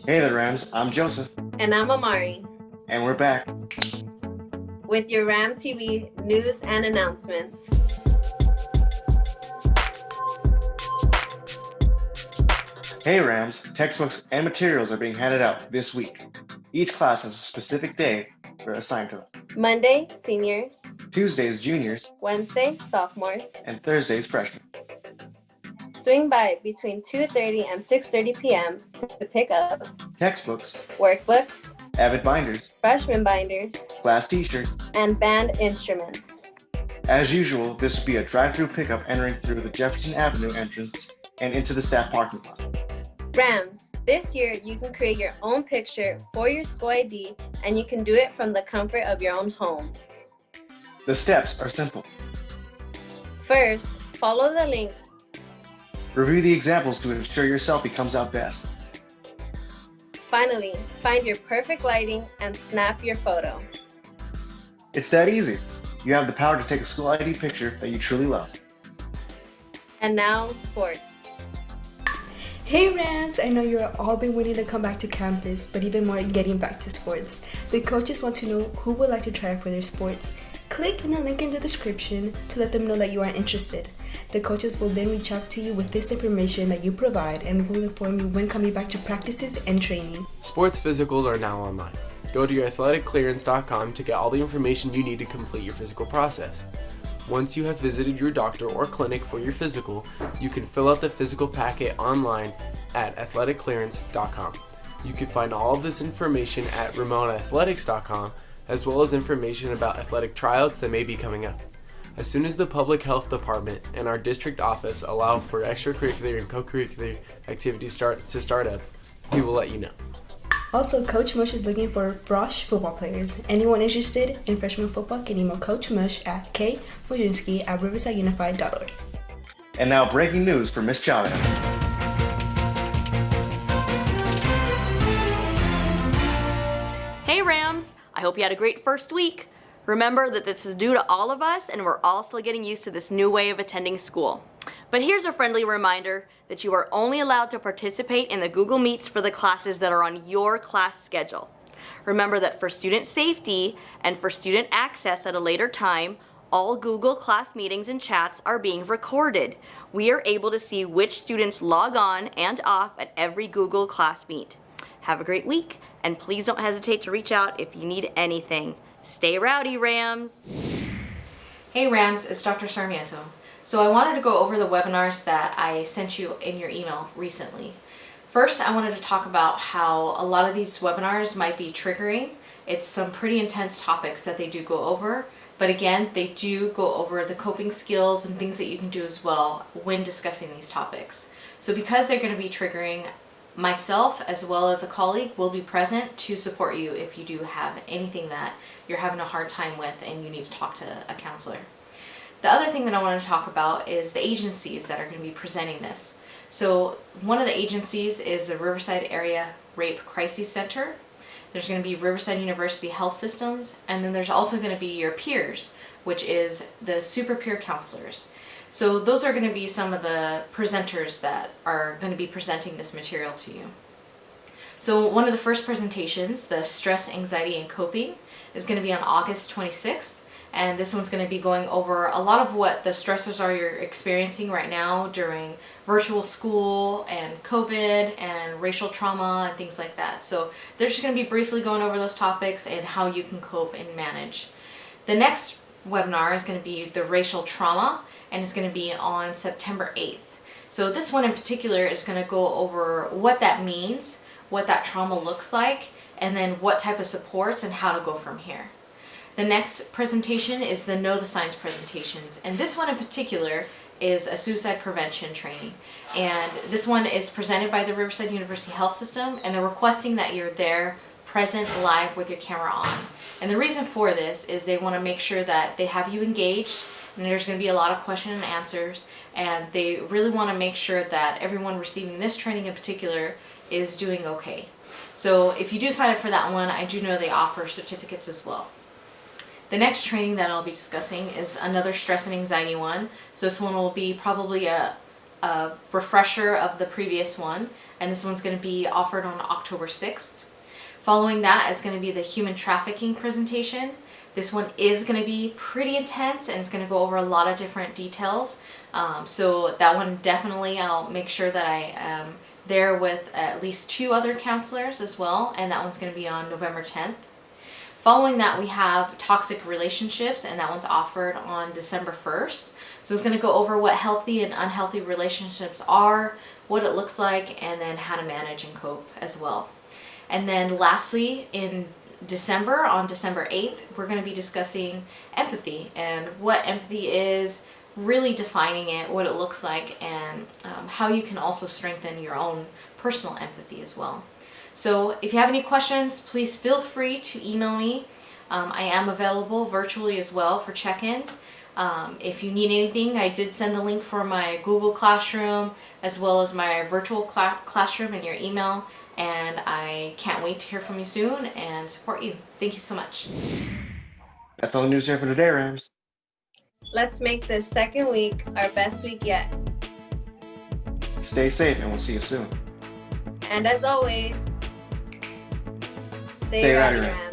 Hey there, Rams. I'm Joseph, And I'm Amari and we're back. with your RamTV news and announcements. Hey, Rams. Textbooks and materials are being handed out this week. Each class has a specific day they're assigned to them. Monday, seniors. Tuesdays, juniors, Wednesday, sophomores. and Thursdays, freshmen. Swing by between 2:30 and 6:30 p.m. to pick up Textbooks, workbooks, Avid binders, freshman binders, class t-shirts. and band instruments. As usual, this will be a drive-through pickup entering through the Jefferson Avenue entrance and into the staff parking lot. Rams, this year you can create your own picture for your school ID, and you can do it from the comfort of your own home. The steps are simple. First, follow the link. Review the examples to ensure your selfie comes out best. Finally, find your perfect lighting and snap your photo. It's that easy. You have the power to take a school ID picture that you truly love. And now, sports. Hey Rams! I know you're all been waiting to come back to campus, but even more getting back to sports. The coaches want to know who would like to try for their sports. Click on the link in the description to let them know that you are interested. The coaches will then reach out to you with this information that you provide and will inform you when coming back to practices and training. Sports physicals are now online. Go to your athleticlearance.com to get all the information you need to complete your physical process. Once you have visited your doctor or clinic for your physical, you can fill out the physical packet online at athleticlearance.com. You can find all of this information at ramonaathletics.com, as well as information about athletic tryouts that may be coming up. As soon as the Public Health Department and our district office allow for extracurricular and co-curricular activities to start up, we will let you know. Also, Coach Mush is looking for Frosh football players. Anyone interested in freshman football can email Coach Mush at kmojinski@riversideunified.org. And now breaking news for Miss Chavez. Hey Rams! I hope you had a great first week. Remember that this is due to all of us and we're all still getting used to this new way of attending school. But here's a friendly reminder that you are only allowed to participate in the Google Meets for the classes that are on your class schedule. Remember that for student safety and for student access at a later time, all Google class meetings and chats are being recorded. We are able to see which students log on and off at every Google class meet. Have a great week, and please don't hesitate to reach out if you need anything. Stay rowdy, Rams! Hey Rams, it's Dr. Sarmiento. So I wanted to go over the webinars that I sent you in your email recently. First, I wanted to talk about how a lot of these webinars might be triggering. It's some pretty intense topics that they do go over, but again, they do go over the coping skills and things that you can do as well when discussing these topics. So because they're going to be triggering, myself as well as a colleague will be present to support you if you do have anything that you're having a hard time with and you need to talk to a counselor. The other thing that I want to talk about is the agencies that are going to be presenting this. So one of the agencies is the Riverside Area Rape Crisis Center. There's going to be Riverside University Health Systems, and then there's also going to be your peers, which is the super peer counselors. So those are going to be some of the presenters that are going to be presenting this material to you. So one of the first presentations, the Stress, Anxiety, and Coping, is going to be on August 26th. And this one's going to be going over a lot of what the stressors are you're experiencing right now during virtual school and COVID and racial trauma and things like that. So they're just going to be briefly going over those topics and how you can cope and manage. The next webinar is going to be the racial trauma, and it's going to be on September 8th. So this one in particular is going to go over what that means, what that trauma looks like, and then what type of supports and how to go from here. The next presentation is the Know the Signs presentations, and this one in particular is a suicide prevention training. And this one is presented by the Riverside University Health System, and they're requesting that you're there present live with your camera on. And the reason for this is they want to make sure that they have you engaged, and there's going to be a lot of question and answers, and they really want to make sure that everyone receiving this training in particular is doing okay. So if you do sign up for that one, I do know they offer certificates as well. The next training that I'll be discussing is another stress and anxiety one. So this one will be probably a a refresher of the previous one, and this one's going to be offered on October 6th. Following that is going to be the human trafficking presentation. This one is going to be pretty intense and it's going to go over a lot of different details. So that one definitely, I'll make sure that I am there with at least 2 other counselors as well, and that one's going to be on November 10th. Following that, we have toxic relationships, and that one's offered on December 1st. So it's going to go over what healthy and unhealthy relationships are, what it looks like, and then how to manage and cope as well. And then lastly, in December, on December 8th, we're going to be discussing empathy and what empathy is, really defining it, what it looks like, and how you can also strengthen your own personal empathy as well. So if you have any questions, please feel free to email me. I am available virtually as well for check-ins. If you need anything, I did send the link for my Google Classroom as well as my virtual classroom in your email, and I can't wait to hear from you soon and support you. Thank you so much. That's all the news here for today, Rams. Let's make this second week our best week yet. Stay safe, and we'll see you soon. And as always, stay Stay rowdy, rowdy, Rams.